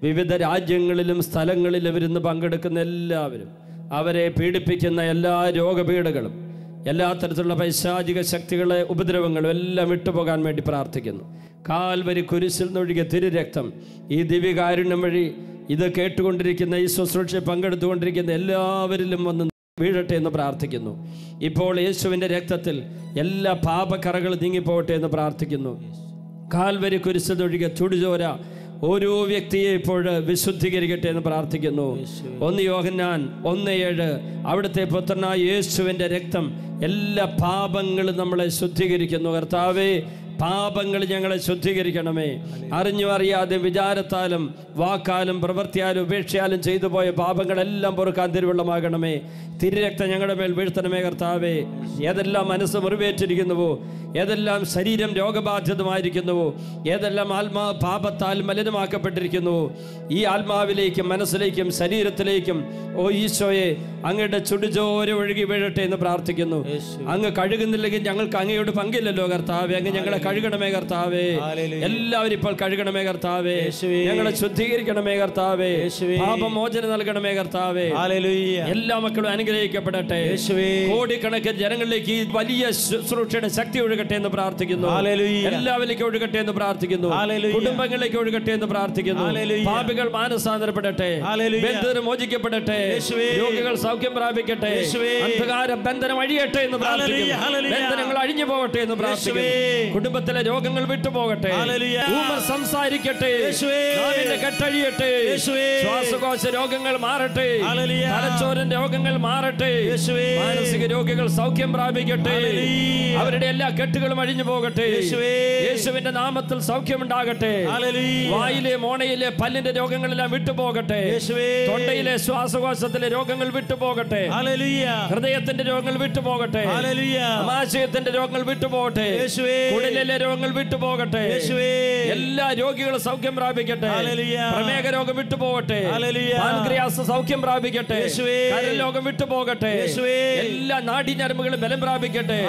വിവിധ രാജ്യങ്ങളിലും സ്ഥലങ്ങളിലും ഇരുന്ന് പങ്കെടുക്കുന്ന എല്ലാവരും, അവരെ പീഡിപ്പിക്കുന്ന എല്ലാ രോഗപീഠകളും, എല്ലാ തരത്തിലുള്ള പൈശാചിക ശക്തികളെ ഉപദ്രവങ്ങളും എല്ലാം വിട്ടുപോകാൻ വേണ്ടി പ്രാർത്ഥിക്കുന്നു. കാൽവരി കുരിശിൽ നിന്നൊഴുകിയ തിരുരക്തം ഈ ദിവ്യകാരുണ്യം വഴി ഇത് കേട്ടുകൊണ്ടിരിക്കുന്ന, ഈ ശുശ്രൂഷയിൽ പങ്കെടുത്തുകൊണ്ടിരിക്കുന്ന എല്ലാവരിലും വന്ന് വീഴട്ടെ എന്ന് പ്രാർത്ഥിക്കുന്നു. ഇപ്പോൾ യേശുവിൻ്റെ രക്തത്തിൽ എല്ലാ പാപക്കറകളും നീങ്ങിപ്പോകട്ടെ എന്ന് പ്രാർത്ഥിക്കുന്നു. കാൽവരി കുരിശിൽ നിന്നൊഴുകിയ ചുടുചോര ഓരോ വ്യക്തിയെ ഇപ്പോൾ വിശുദ്ധീകരിക്കട്ടെ എന്ന് പ്രാർത്ഥിക്കുന്നു. 1 യോഹന്നാൻ 1:7 അവിടുത്തെ പുത്രനായ യേശുവിൻ്റെ രക്തം എല്ലാ പാപങ്ങളും നമ്മളെ ശുദ്ധീകരിക്കുന്നു. കർത്താവേ, പാപങ്ങൾ ഞങ്ങളെ ശുദ്ധീകരിക്കണമേ. അറിഞ്ഞും അറിയാതെ വിചാരത്താലും വാക്കാലും പ്രവൃത്തിയാലും ഉപേക്ഷയാലും ചെയ്തു പോയ പാപങ്ങളെല്ലാം പൊറുക്കാൻ തിരുവെള്ളമാകണമേ. തിരുരക്തം ഞങ്ങളുടെ മേൽ വീഴ്ത്തണമേ കർത്താവേ. ഏതെല്ലാം മനസ്സ് മുറിവേറ്റിരിക്കുന്നുവോ, ഏതെല്ലാം ശരീരം രോഗബാധിതമായിരിക്കുന്നുവോ, ഏതെല്ലാം ആത്മാവ് പാപത്താൽ മലിനമാക്കപ്പെട്ടിരിക്കുന്നുവോ, ഈ ആത്മാവിലേക്കും മനസ്സിലേക്കും ശരീരത്തിലേക്കും ഓ ഈശോയെ അങ്ങയുടെ ചുടുചോര ഒഴുകി വീഴട്ടെ എന്ന് പ്രാർത്ഥിക്കുന്നു. അങ്ങ് കഴുകുന്നില്ലെങ്കിൽ ഞങ്ങൾക്ക് അങ്ങയോട് പങ്കില്ലല്ലോ കർത്താവേ. അങ്ങ് ഞങ്ങളെ കഴുകണമേ കർത്താവേ. എല്ലാവരും ഇപ്പോൾ കഴുകണമേ കർത്താവേ. ഞങ്ങളെ ശുദ്ധീകരിക്കണമേ കർത്താവേ. പാപമോചനം നൽകണമേ കർത്താവേ. എല്ലാ മക്കളും അനുഗ്രഹിക്കപ്പെടട്ടെ. കോടിക്കണക്കിന് ജനങ്ങളിലേക്ക് ഈ വലിയ ശുശ്രൂഷയുടെ ശക്തി ഒഴുകട്ടെ എന്ന് പ്രാർത്ഥിക്കുന്നു. എല്ലാവരിലേക്കും ഒഴുകട്ടെ എന്ന് പ്രാർത്ഥിക്കുന്നു. കുടുംബങ്ങളിലേക്ക് ഒഴുകട്ടെ എന്ന് പ്രാർത്ഥിക്കുന്നു. പാപികൾ മാനസാന്തരപ്പെടട്ടെ, ബന്ധനം മോചിക്കപ്പെടട്ടെ, രോഗികൾ സൗഖ്യം പ്രാപിക്കട്ടെ, അന്ധകാര ബന്ധനം അഴിയട്ടെ എന്ന് പ്രാർത്ഥിക്കുന്നു. ബന്ധനങ്ങൾ അഴിഞ്ഞു പോകട്ടെ എന്ന് പ്രാർത്ഥിക്കുന്നു. കുടുംബത്തിലെ രോഗങ്ങൾ വിട്ടുപോകട്ടെ, ഊമർ സംസാരിക്കട്ടെ, കെട്ടഴിയട്ടെ, ശ്വാസകോശ രോഗങ്ങൾ മാറട്ടെ, തലച്ചോരൻ രോഗങ്ങൾ മാറട്ടെ, മാനസിക രോഗികൾ സൗഖ്യം പ്രാപിക്കട്ടെ, അവരുടെ എല്ലാ കെട്ടുകളും അഴിഞ്ഞു പോകട്ടെ. യേശുവിന്റെ നാമത്തിൽ സൗഖ്യമുണ്ടാകട്ടെ. വായിലെ മോണയിലെ പല്ലിന്റെ രോഗങ്ങളെല്ലാം വിട്ടുപോകട്ടെ. തൊണ്ടയിലെ ശ്വാസകോശത്തിലെ രോഗങ്ങൾ വിട്ടുപോകട്ടെ. ഹൃദയത്തിന്റെ രോഗങ്ങൾ വിട്ടുപോകട്ടെ. ആമാശയത്തിന്റെ രോഗങ്ങൾ വിട്ടുപോകട്ടെ. കുടലിലെ രോഗങ്ങൾ വിട്ടുപോകട്ടെ. എല്ലാ രോഗികളും സൗഖ്യം പ്രാപിക്കട്ടെ. പ്രമേഹ രോഗം വിട്ടുപോകട്ടെ. പാൻക്രിയാസ് സൗഖ്യം പ്രാപിക്കട്ടെ. കരൾ രോഗം വിട്ടുപോകട്ടെ. എല്ലാ നാഡീഞരമ്പുകളും ബലം പ്രാപിക്കട്ടെ.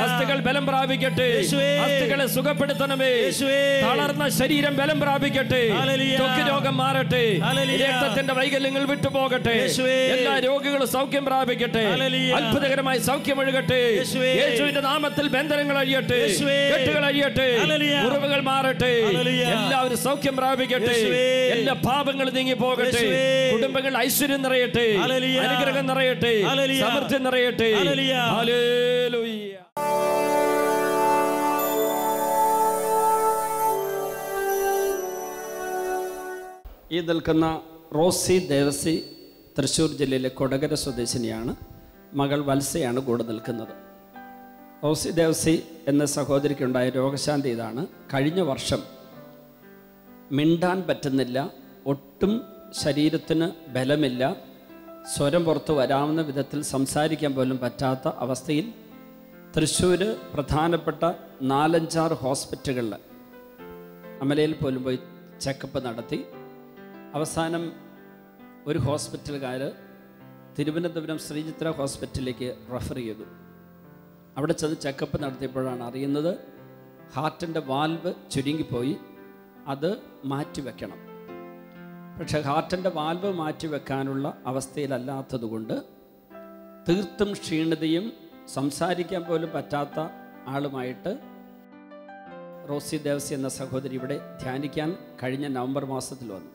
അസ്ഥികൾ ബലം പ്രാപിക്കട്ടെ. അസ്ഥികളെ സുഖപ്പെടുത്തണമേ. തളർന്ന ശരീരം ബലം പ്രാപിക്കട്ടെ. ത്വക്ക് രോഗം മാറട്ടെ. രക്തത്തിന്റെ വൈകല്യങ്ങൾ വിട്ടുപോകട്ടെ. എല്ലാ രോഗികളും സൗഖ്യം പ്രാപിക്കട്ടെ. അത്ഭുതകരമായി സൗഖ്യം ഒഴുകട്ടെ. യേശുവിന്റെ നാമത്തിൽ ബന്ധനങ്ങൾ അഴിയട്ടെ, കെട്ടുകൾ അഴിയട്ടെ, മുറിവുകൾ മാറട്ടെ. എല്ലാവരും സൗഖ്യം പ്രാപിക്കട്ടെ. എല്ലാ പാപങ്ങളും നീങ്ങി പോകട്ടെ. കുടുംബങ്ങൾ ഐശ്വര്യം നിറയട്ടെ, അനുഗ്രഹം നിറയട്ടെ, സമൃദ്ധി നിറയട്ടെ. ഹല്ലേലൂയ. ഈ നിൽക്കുന്ന റോസി ദേവസി തൃശ്ശൂർ ജില്ലയിലെ കൊടകര സ്വദേശിനിയാണ്. മകൾ വത്സയാണ് കൂടെ നിൽക്കുന്നത്. റോസി ദേവസി എന്ന സഹോദരിക്കുണ്ടായ രോഗശാന്തി ഇതാണ്. കഴിഞ്ഞ വർഷം മിണ്ടാൻ പറ്റുന്നില്ല, ഒട്ടും ശരീരത്തിന് ബലമില്ല, സ്വരം പുറത്ത് വരാവുന്ന വിധത്തിൽ സംസാരിക്കാൻ പോലും പറ്റാത്ത അവസ്ഥയിൽ തൃശ്ശൂർ പ്രധാനപ്പെട്ട 4-5 ഹോസ്പിറ്റലുകളിൽ അമലയിൽ പോലും പോയി ചെക്കപ്പ് നടത്തി. അവസാനം ഒരു ഹോസ്പിറ്റലുകാർ തിരുവനന്തപുരം ശ്രീചിത്ര ഹോസ്പിറ്റലിലേക്ക് റെഫർ ചെയ്തു. അവിടെ ചെന്ന് ചെക്കപ്പ് നടത്തിയപ്പോഴാണ് അറിയുന്നത് ഹാർട്ടിൻ്റെ വാൽവ് ചുരുങ്ങിപ്പോയി, അത് മാറ്റിവെക്കണം. പക്ഷേ ഹാർട്ടിൻ്റെ വാൽവ് മാറ്റിവെക്കാനുള്ള അവസ്ഥയിലല്ലാത്തതുകൊണ്ട് തീർത്തും ക്ഷീണിതയും സംസാരിക്കാൻ പോലും പറ്റാത്ത ആളുമായിട്ട് റോസി ദേവസി എന്ന സഹോദരി ഇവിടെ ധ്യാനിക്കാൻ കഴിഞ്ഞ നവംബർ മാസത്തിൽ വന്നു.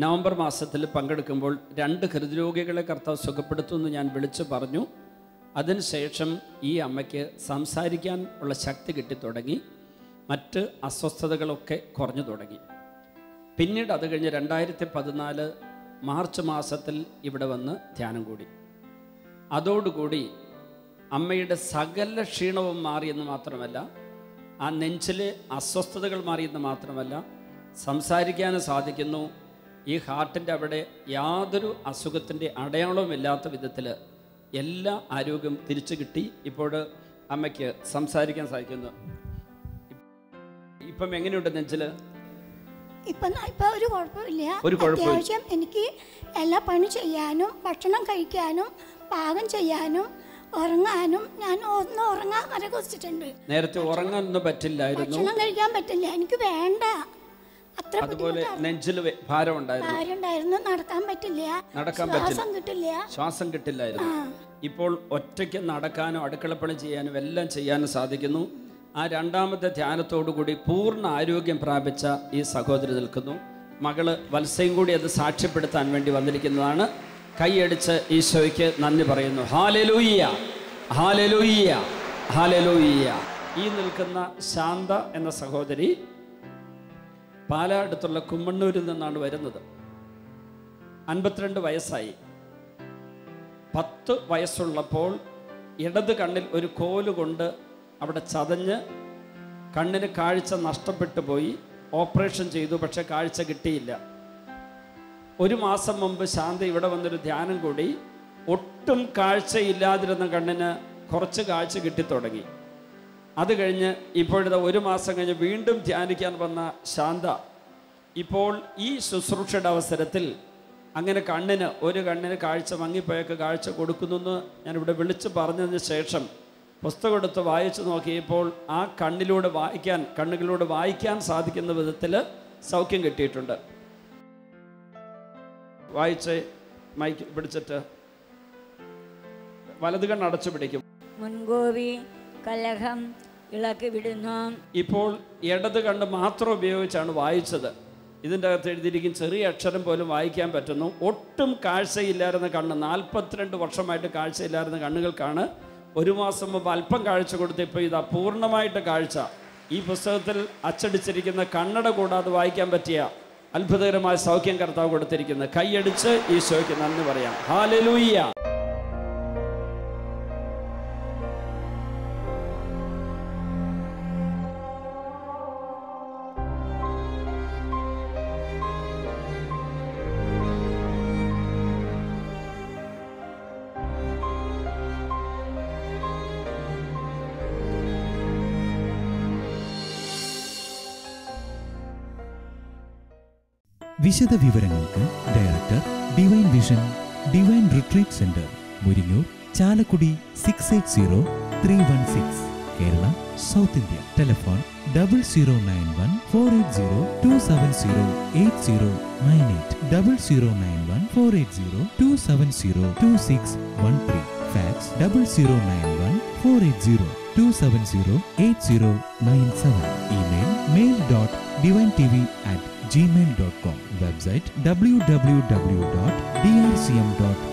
നവംബർ മാസത്തിൽ പങ്കെടുക്കുമ്പോൾ 2 ഹൃദ്രോഗികളെ കർത്താവ് സുഖപ്പെടുത്തുമെന്ന് ഞാൻ വിളിച്ചു പറഞ്ഞു. അതിനുശേഷം ഈ അമ്മയ്ക്ക് സംസാരിക്കാൻ ഉള്ള ശക്തി കിട്ടിത്തുടങ്ങി, മറ്റ് അസ്വസ്ഥതകളൊക്കെ കുറഞ്ഞു തുടങ്ങി. പിന്നീട് അത് കഴിഞ്ഞ് 2014 മാർച്ച് മാസത്തിൽ ഇവിടെ വന്ന് ധ്യാനം കൂടി. അതോടുകൂടി അമ്മയുടെ സകല ക്ഷീണവും മാറിയെന്ന് മാത്രമല്ല, ആ നെഞ്ചിലെ അസ്വസ്ഥതകൾ മാറിയെന്ന് മാത്രമല്ല, സംസാരിക്കാനും സാധിക്കുന്നു. ഈ ഹാർട്ടിൻ്റെ അവിടെ യാതൊരു അസുഖത്തിൻ്റെ അടയാളവുമില്ലാത്ത വിധത്തിൽ എല്ലാ ആരോഗ്യം തിരിച്ചു കിട്ടി. ഇപ്പോൾ അമ്മയ്ക്ക് സംസാരിക്കാൻ സാധിക്കുന്നു. ഇപ്പം എങ്ങനെയുണ്ട് നെഞ്ചിൽ? ഇപ്പം ഒരു കുഴപ്പമില്ല. അത്യാവശ്യം എനിക്ക് എല്ലാ പണി ചെയ്യാനും ഭക്ഷണം കഴിക്കാനും പാകം ചെയ്യാനും ഉറങ്ങാനും ഞാൻ ഒന്ന് ഉറങ്ങാൻ വരെ കൊച്ചിട്ടുണ്ട്. നേരത്തെ ഉറങ്ങാനൊന്നും പറ്റില്ലായിരുന്നു, ഭക്ഷണം കഴിക്കാൻ പറ്റില്ല, എനിക്ക് വേണ്ട. അത്ര അതുപോലെ നെഞ്ചിൽ ഭാരം ഉണ്ടായിരുന്നു, നടക്കാൻ പറ്റില്ല, ശ്വാസം കിട്ടില്ലായിരുന്നു. ഇപ്പോൾ ഒറ്റയ്ക്ക് നടക്കാനും അടുക്കളപ്പണി ചെയ്യാനും എല്ലാം ചെയ്യാനും സാധിക്കുന്നു. ആ രണ്ടാമത്തെ ധ്യാനത്തോടു കൂടി പൂർണ്ണ ആരോഗ്യം പ്രാപിച്ച ഈ സഹോദരി നിൽക്കുന്നു. മകള് വത്സയും കൂടി അത് സാക്ഷ്യപ്പെടുത്താൻ വേണ്ടി വന്നിരിക്കുന്നതാണ്. കൈയടിച്ച് ഈശോയ്ക്ക് നന്ദി പറയുന്നു. Hallelujah, hallelujah, hallelujah. ഈ നിൽക്കുന്ന ശാന്ത എന്ന സഹോദരി പാലാടുത്തുള്ള കുമ്മണ്ണൂരിൽ നിന്നാണ് വരുന്നത്. 52 വയസ്സായി. 10 വയസ്സുള്ളപ്പോൾ ഇടത് കണ്ണിൽ ഒരു കോലുകൊണ്ട് അവിടെ ചതഞ്ഞ് കണ്ണിന് കാഴ്ച നഷ്ടപ്പെട്ടു പോയി. ഓപ്പറേഷൻ ചെയ്തു, പക്ഷെ കാഴ്ച കിട്ടിയില്ല. 1 മാസം മുമ്പ് ശാന്ത ഇവിടെ വന്നൊരു ധ്യാനം കൂടി. ഒട്ടും കാഴ്ചയില്ലാതിരുന്ന കണ്ണിന് കുറച്ച് കാഴ്ച കിട്ടിത്തുടങ്ങി. അത് കഴിഞ്ഞ് ഇപ്പോഴത്തെ 1 മാസം കഴിഞ്ഞ് വീണ്ടും ധ്യാനിക്കാൻ വന്ന ശാന്ത ഇപ്പോൾ ഈ ശുശ്രൂഷയുടെ അവസരത്തിൽ അങ്ങനെ ഒരു കണ്ണിന് കാഴ്ച മങ്ങിപ്പോയൊക്കെ കാഴ്ച കൊടുക്കുന്നെന്ന് ഞാനിവിടെ വിളിച്ച് പറഞ്ഞതിന് ശേഷം പുസ്തകം എടുത്ത് വായിച്ചു നോക്കിയപ്പോൾ ആ കണ്ണുകളിലൂടെ വായിക്കാൻ സാധിക്കുന്ന വിധത്തിൽ സൗഖ്യം കിട്ടിയിട്ടുണ്ട്. വായിച്ച് മൈക്ക് പിടിച്ചിട്ട് വലത് കണ്ണ് അടച്ചു പിടിക്കും. മുൻകോപി കലഹം ഇളക്കി വിടുന്നു. ഇപ്പോൾ ഇടത് കണ്ണ് മാത്രം ഉപയോഗിച്ചാണ് വായിച്ചത്. ഇതിൻ്റെ അകത്ത് എഴുതിയിരിക്കും ചെറിയ അക്ഷരം പോലും വായിക്കാൻ പറ്റുന്നു. ഒട്ടും കാഴ്ചയില്ലായിരുന്ന കണ്ണ്, 42 വർഷമായിട്ട് കാഴ്ചയില്ലായിരുന്ന കണ്ണുകൾക്കാണ് 1 മാസം മുമ്പ് അല്പം കാഴ്ച കൊടുത്തപ്പോൾ ഇതാ പൂർണ്ണമായിട്ട് കാഴ്ച. ഈ പുസ്തകത്തിൽ അച്ചടിച്ചിരിക്കുന്ന കണ്ണട കൂടാതെ വായിക്കാൻ പറ്റിയ അത്ഭുതകരമായ സൗഖ്യം കർത്താവ് കൊടുത്തിരിക്കുന്നത്. കൈയടിച്ച് ഈശോയ്ക്ക് നന്ദി പറയാം. ഹല്ലേലൂയ. വിശദ വിവരങ്ങൾക്ക് director divine vision divine retreat centre, Muringoor, Chalakudy 680316, Kerala, south India. Telephone 0091 480 270 8098, 0091 480 270 2613, fax 0091 480 270 8097, email mail.divintv@gmail.com, website www.drcm.org.